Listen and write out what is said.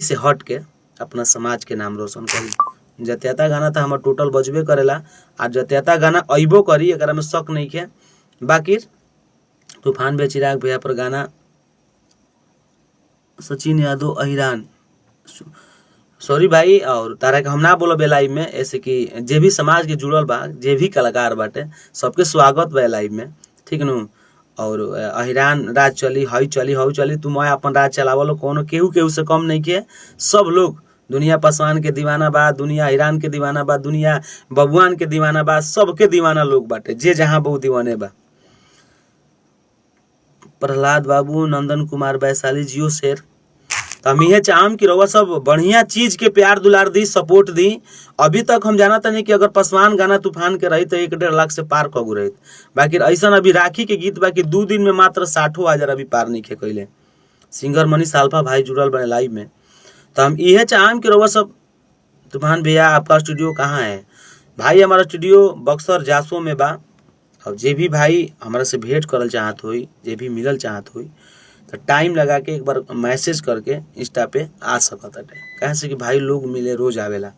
से हट के अपना समाज के नाम रोशन करी। जतियाता गाना तो हमार टोटल बजबे करेला आ जतियाता गाना अइबो करी, एकरा में शक नहीं है। बाकी तूफान बे चिराग भैया पर गाना सचिन यादव अहिरान, सॉरी भाई, और तारा के हम ना बोलो लाइव में, ऐसे कि जे भी समाज के जुड़ल बा, जे भी कलाकार बाटे, सबके स्वागत बा लाइव में, ठीक नु। और अहिरान राज चली, हई चली, हऊ चली, तुम अपन राज चलावलो, कोनो केहू केहू से कम नहीं के। सब लोग दुनिया पासवान के दीवाना बा, दुनिया अहिरान के दीवाना बा, दुनिया बबुआन के दीवाना बा, सबके दीवाना लोग बाटे, जे जहाँ बहु दीवाने बा। प्रहलाद बाबू, नंदन कुमार वैशाली, जियो शेर। तो हम ये चाहम कि रउआ सब बढ़िया चीज के प्यार दुलार दी, सपोर्ट दी। अभी तक हम जानता नहीं कि अगर पासवान गाना तूफान के रही तो 1.5 लाख से पार कगू रही। बाकी ऐसा अभी राखी के गीत बाकी 2 दिन में मात्र 60,000 अभी पार नहीं खे कैले। सिंगर मनीष अल्फा भाई जुड़ल बने लाइव में। तो हम ये चाहम कि रउआ सब, तूफान भैया आपका स्टूडियो कहाँ है? भाई हमारा स्टूडियो बक्सर जासो में बा। और जे भी भाई हमारा से भेंट करल चाहत हुई, जे भी मिलल चाहत हुई, तो टाइम लगा के एक बार मैसेज करके इंस्टा पे आ सकता है। कहे से कि भाई लोग मिले रोज आवेला।